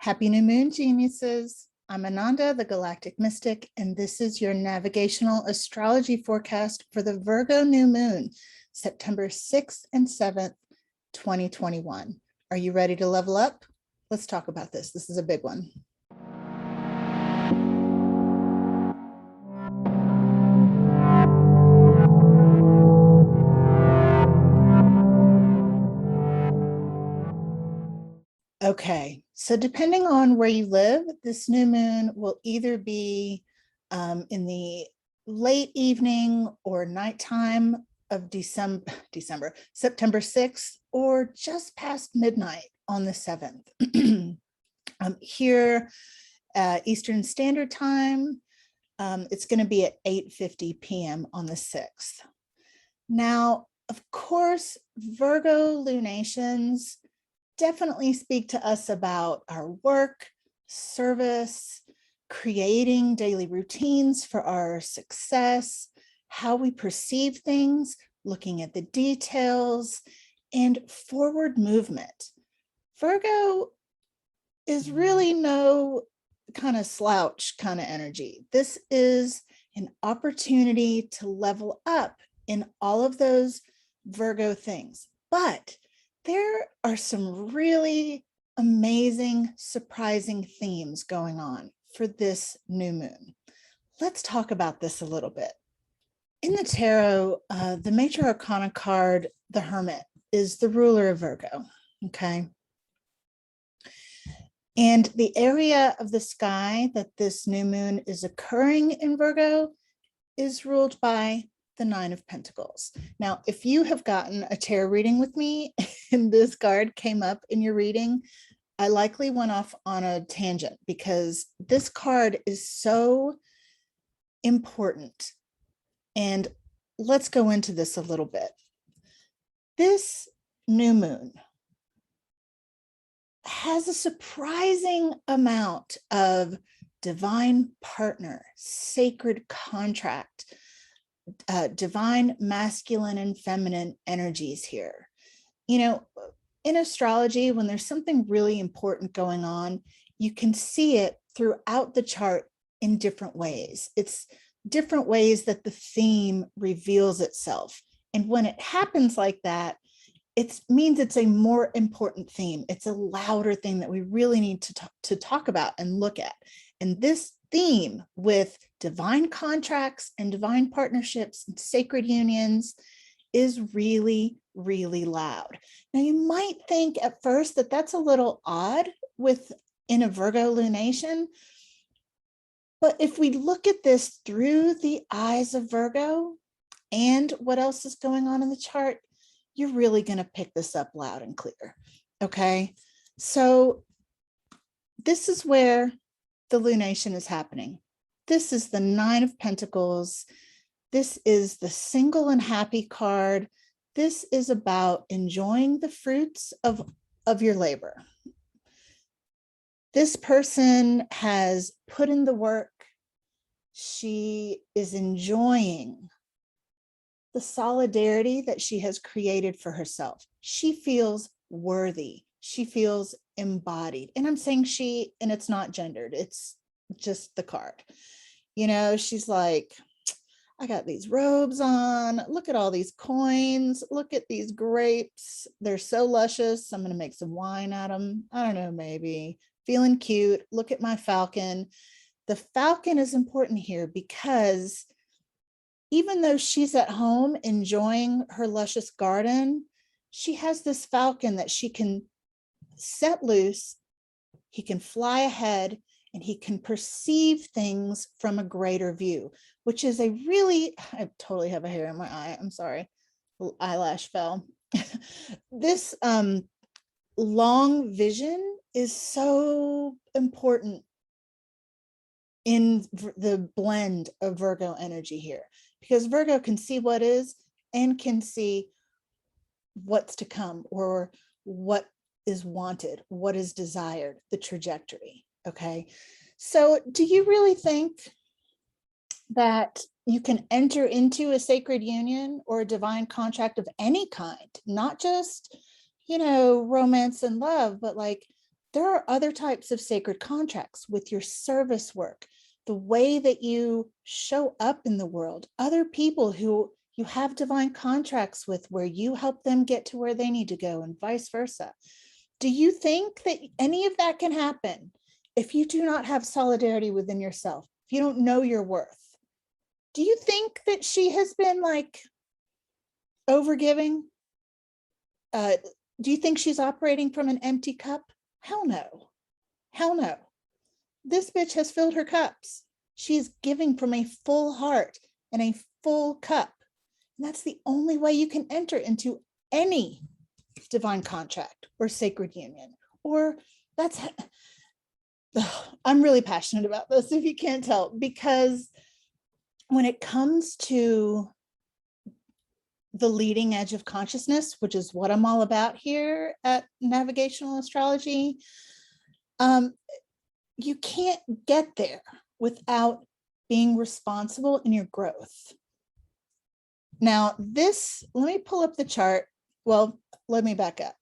Happy New Moon, geniuses. I'm Ananda, the Galactic Mystic, and this is your Navigational Astrology Forecast for the Virgo New Moon, September 6th and 7th, 2021. Are you ready to level up? Let's talk about this. This is a big one. Okay, so depending on where you live, this new moon will either be in the late evening or nighttime of September 6th, or just past midnight on the 7th. Here, Eastern Standard Time, it's going to be at 8:50 p.m. on the 6th. Now, of course, Virgo lunations definitely speak to us about our work, service, creating daily routines for our success, how we perceive things, looking at the details, and forward movement. Virgo is really no kind of slouch kind of energy. This is an opportunity to level up in all of those Virgo things. But there are some really amazing, surprising themes going on for this new moon. Let's talk about this a little bit. In the tarot, the major arcana card, the Hermit, is the ruler of Virgo, okay? And the area of the sky that this new moon is occurring in Virgo is ruled by the Nine of Pentacles. Now, if you have gotten a tarot reading with me and this card came up in your reading, I likely went off on a tangent because this card is so important. And let's go into this a little bit. This new moon has a surprising amount of divine partner, sacred contract, divine masculine and feminine energies here. You know, in astrology, when there's something really important going on, you can see it throughout the chart in different ways. It's different ways that the theme reveals itself. And when it happens like that, it means it's a more important theme. It's a louder thing that we really need to talk about and look at. And this theme with divine contracts and divine partnerships and sacred unions is really, really loud. Now, you might think at first that that's a little odd in a Virgo lunation, but if we look at this through the eyes of Virgo and what else is going on in the chart, you're really going to pick this up loud and clear. Okay, so this is where the lunation is happening. This is the Nine of Pentacles. This is the single and happy card. This is about enjoying the fruits of your labor. This person has put in the work. She is enjoying the solidarity that she has created for herself. She feels worthy. She feels embodied. And I'm saying she, and it's not gendered. It's just the card. You know, she's like, I got these robes on. Look at all these coins. Look at these grapes. They're so luscious. I'm going to make some wine out of them. I don't know, maybe. Feeling cute. Look at my falcon. The falcon is important here because even though she's at home enjoying her luscious garden, she has this falcon that she can set loose. He can fly ahead and he can perceive things from a greater view, which is I totally have a hair in my eye. I'm sorry. Eyelash fell. This long vision is so important in the blend of Virgo energy here, because Virgo can see what is and can see what's to come, or what is wanted, what is desired, the trajectory. Okay, so do you really think that you can enter into a sacred union or a divine contract of any kind, not just, you know, romance and love, but like there are other types of sacred contracts with your service work, the way that you show up in the world, other people who you have divine contracts with where you help them get to where they need to go and vice versa. Do you think that any of that can happen if you do not have solidarity within yourself, if you don't know your worth? Do you think that she has been like overgiving? Do you think she's operating from an empty cup? Hell no. Hell no. This bitch has filled her cups. She is giving from a full heart and a full cup. And that's the only way you can enter into any divine contract or sacred union. Or that's, I'm really passionate about this, if you can't tell, because when it comes to the leading edge of consciousness, which is what I'm all about here at Navigational Astrology, you can't get there without being responsible in your growth. Now, this, let me pull up the chart. Well, let me back up.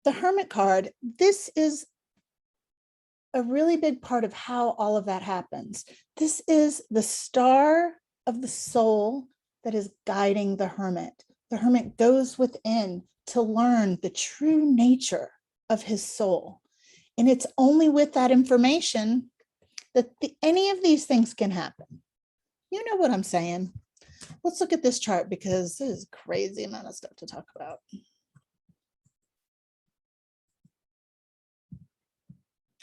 The Hermit card, this is a really big part of how all of that happens. This is the star of the soul that is guiding the Hermit. The Hermit goes within to learn the true nature of his soul. And it's only with that information that any of these things can happen. You know what I'm saying? Let's look at this chart because this is a crazy amount of stuff to talk about.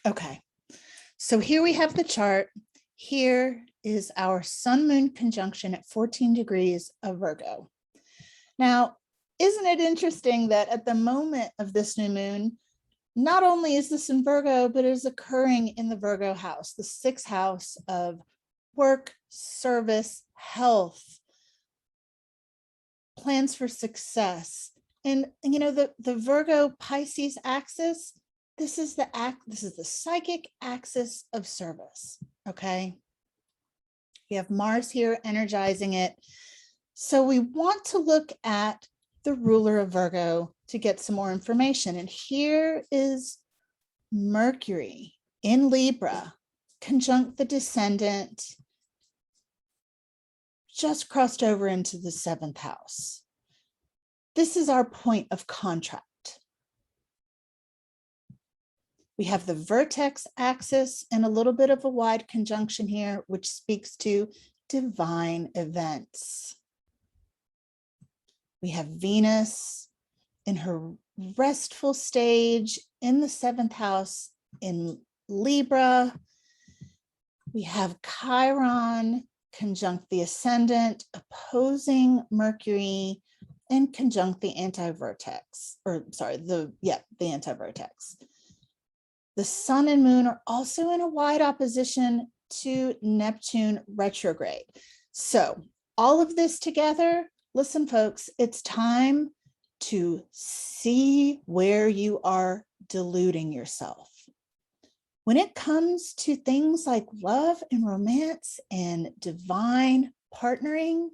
Okay, so here we have the chart. Here is our sun moon conjunction at 14 degrees of Virgo. Now, isn't it interesting that at the moment of this new moon, not only is this in Virgo, but it is occurring in the Virgo house, the 6th house of work, service, health, plans for success. And you know, the Virgo Pisces axis, this is the psychic axis of service. Okay. We have Mars here energizing it. So we want to look at the ruler of Virgo to get some more information. And here is Mercury in Libra, conjunct the descendant, just crossed over into the 7th house. This is our point of contract. We have the vertex axis and a little bit of a wide conjunction here, which speaks to divine events. We have Venus in her restful stage in the 7th house in Libra. We have Chiron conjunct the ascendant, opposing Mercury, and conjunct the anti-vertex, or sorry, the anti-vertex. The sun and moon are also in a wide opposition to Neptune retrograde. So all of this together, listen, folks, it's time to see where you are deluding yourself. When it comes to things like love and romance and divine partnering,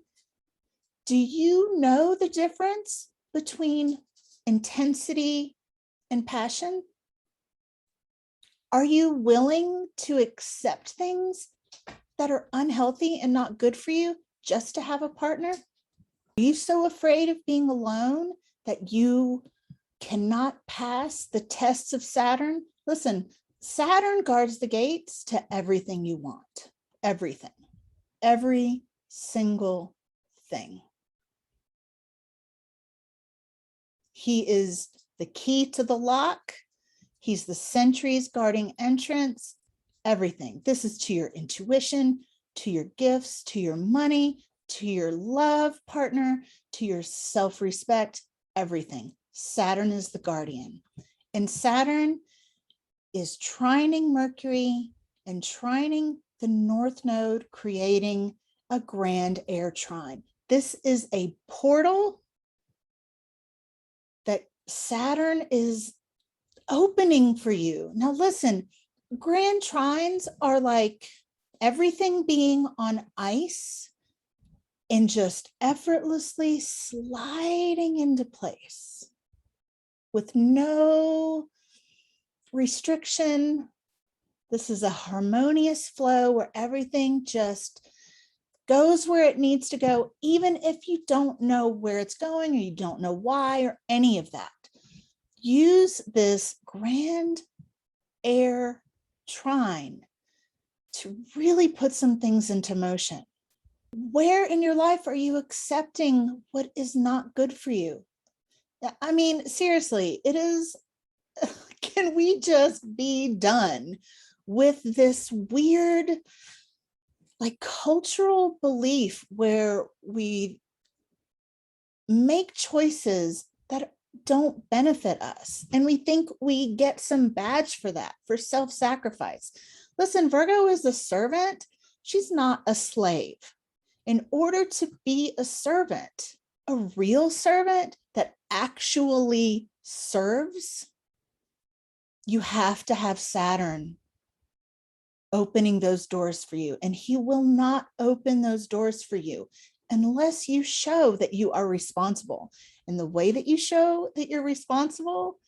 do you know the difference between intensity and passion? Are you willing to accept things that are unhealthy and not good for you just to have a partner? Are you so afraid of being alone that you cannot pass the tests of Saturn? Listen, Saturn guards the gates to everything you want. Everything. Every single thing. He is the key to the lock. He's the sentries guarding entrance, everything. This is to your intuition, to your gifts, to your money, to your love partner, to your self-respect, everything. Saturn is the guardian. And Saturn is trining Mercury and trining the North Node, creating a grand air trine. This is a portal that Saturn is opening for you. Now listen, grand trines are like everything being on ice and just effortlessly sliding into place. with no restriction. This is a harmonious flow where everything just goes where it needs to go, even if you don't know where it's going or you don't know why or any of that. Use this grand air trine to really put some things into motion. Where in your life are you accepting what is not good for you? I mean, seriously, it is, can we just be done with this weird, like, cultural belief where we make choices that don't benefit us and we think we get some badge for that, for self-sacrifice? Listen, Virgo is a servant. She's not a slave. In order to be a servant, a real servant that actually serves, you have to have Saturn opening those doors for you. And he will not open those doors for you unless you show that you are responsible. And the way that you show that you're responsible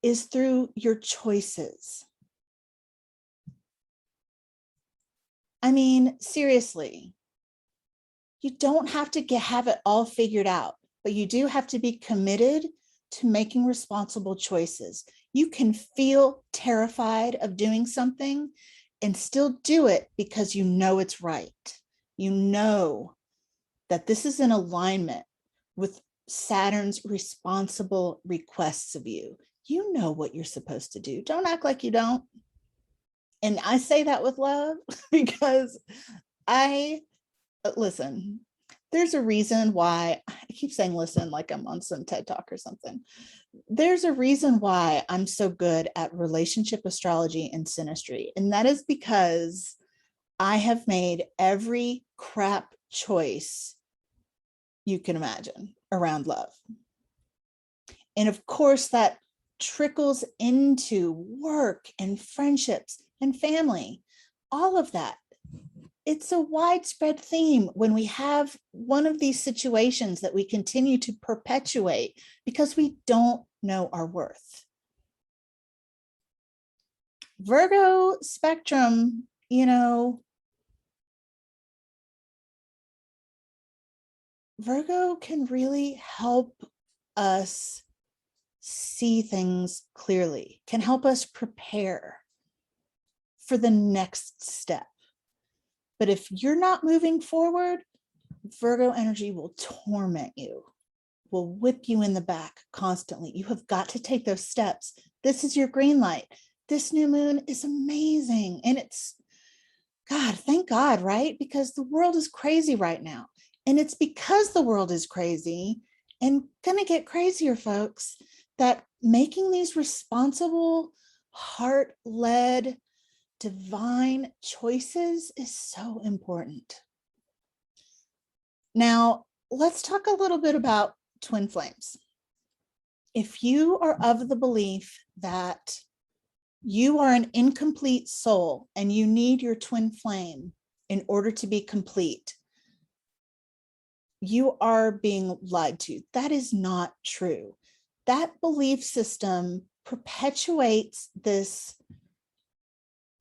is through your choices. I mean, seriously, you don't have to have it all figured out, but you do have to be committed to making responsible choices. You can feel terrified of doing something and still do it because you know it's right. You know that this is in alignment with Saturn's responsible requests of you. You know what you're supposed to do. Don't act like you don't. And I say that with love because listen, there's a reason why I keep saying listen like I'm on some TED Talk or something. There's a reason why I'm so good at relationship astrology and synastry. And that is because I have made every crap choice you can imagine around love. And of course, that trickles into work and friendships and family, all of that. It's a widespread theme when we have one of these situations that we continue to perpetuate because we don't know our worth. Virgo spectrum, you know, Virgo can really help us see things clearly, can help us prepare for the next step. But if you're not moving forward, Virgo energy will torment you, will whip you in the back constantly. You have got to take those steps. This is your green light. This new moon is amazing. And it's, God, thank God, right? Because the world is crazy right now. And it's because the world is crazy and gonna get crazier, folks, that making these responsible, heart-led, divine choices is so important. Now, let's talk a little bit about twin flames. If you are of the belief that you are an incomplete soul and you need your twin flame in order to be complete, you are being lied to. That is not true. That belief system perpetuates this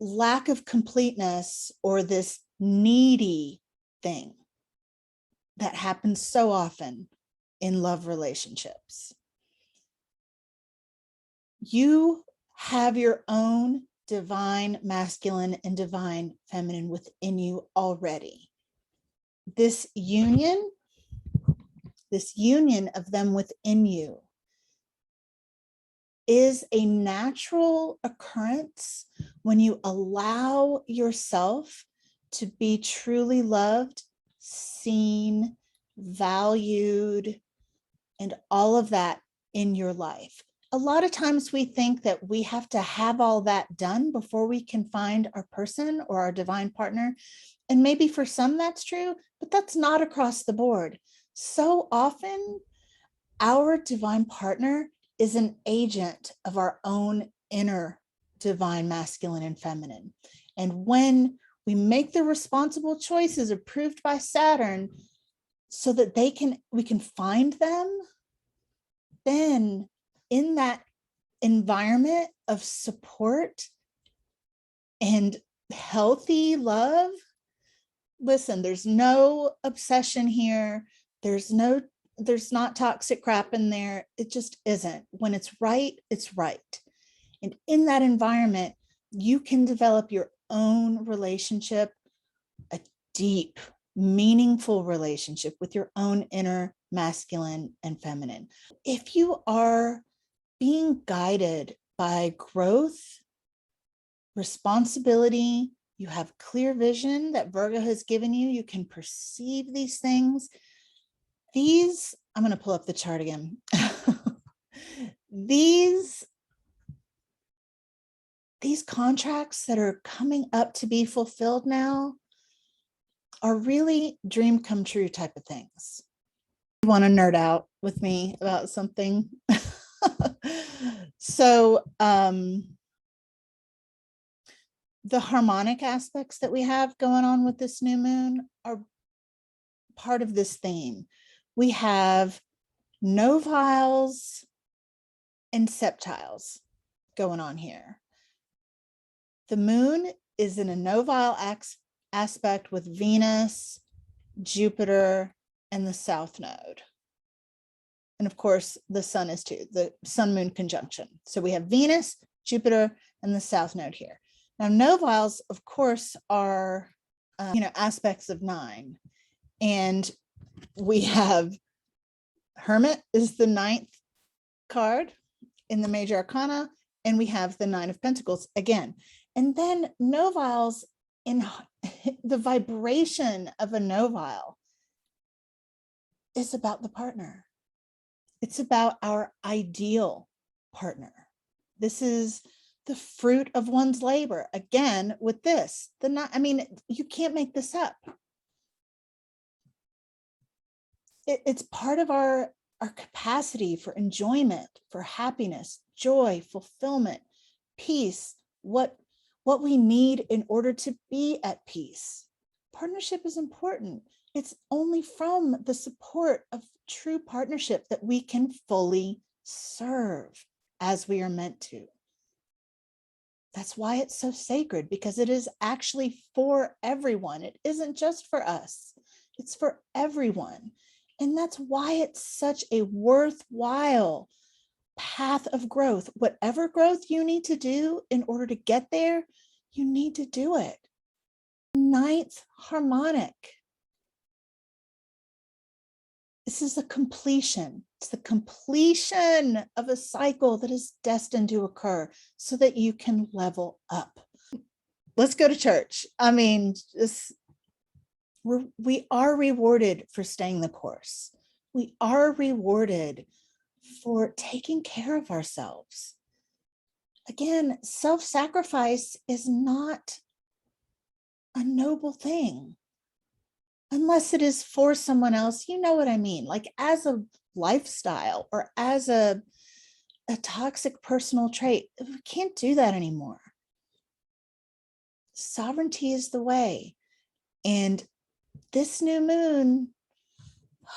lack of completeness or this needy thing that happens so often in love relationships. You have your own divine masculine and divine feminine within you already. This union of them within you is a natural occurrence when you allow yourself to be truly loved, seen, valued, and all of that in your life. A lot of times we think that we have to have all that done before we can find our person or our divine partner. And maybe for some that's true, but that's not across the board. So often our divine partner is an agent of our own inner divine masculine and feminine. And when we make the responsible choices approved by Saturn so that we can find them, then in that environment of support and healthy love. Listen, there's no obsession here. There's not toxic crap in there. It just isn't. When it's right, it's right. And in that environment, you can develop your own relationship, a deep, meaningful relationship with your own inner masculine and feminine. If you are being guided by growth, responsibility, you have clear vision that Virgo has given you, you can perceive these things. I'm going to pull up the chart again. These contracts that are coming up to be fulfilled now are really dream come true type of things. You want to nerd out with me about something? So, the harmonic aspects that we have going on with this new moon are part of this theme. We have noviles and septiles going on here. The moon is in a novile aspect with Venus, Jupiter, and the South Node. And of course, the sun is too, the sun-moon conjunction. So we have Venus, Jupiter, and the South Node here. Now, noviles, of course, are aspects of 9. And we have Hermit is the 9th card in the major arcana, and we have the 9 of Pentacles again. And then noviles, in the vibration of a novile, is about the partner. It's about our ideal partner. This is the fruit of one's labor. Again, with this, you can't make this up. It's part of our capacity for enjoyment, for happiness, joy, fulfillment, peace, what we need in order to be at peace. Partnership is important. It's only from the support of true partnership that we can fully serve as we are meant to. That's why it's so sacred, because it is actually for everyone. It isn't just for us. It's for everyone. And that's why it's such a worthwhile path of growth. Whatever growth you need to do in order to get there, you need to do it. 9th harmonic. This is a completion. It's the completion of a cycle that is destined to occur so that you can level up. Let's go to church. We are rewarded for staying the course. We are rewarded for taking care of ourselves. Again, self-sacrifice is not a noble thing unless it is for someone else. You know what I mean? Like as a lifestyle or as a toxic personal trait. We can't do that anymore. Sovereignty is the way. And this new moon,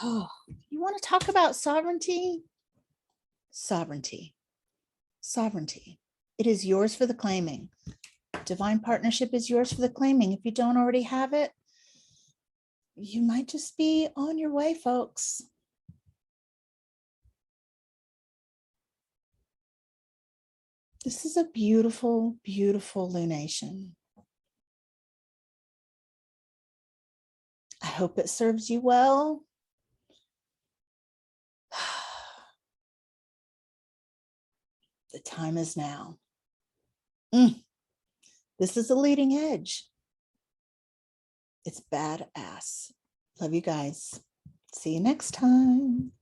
you want to talk about sovereignty? Sovereignty. It is yours for the claiming. Divine partnership is yours for the claiming. If you don't already have it, you might just be on your way, folks. This is a beautiful, beautiful lunation. I hope it serves you well. The time is now. This is a leading edge. It's badass. Love you guys. See you next time.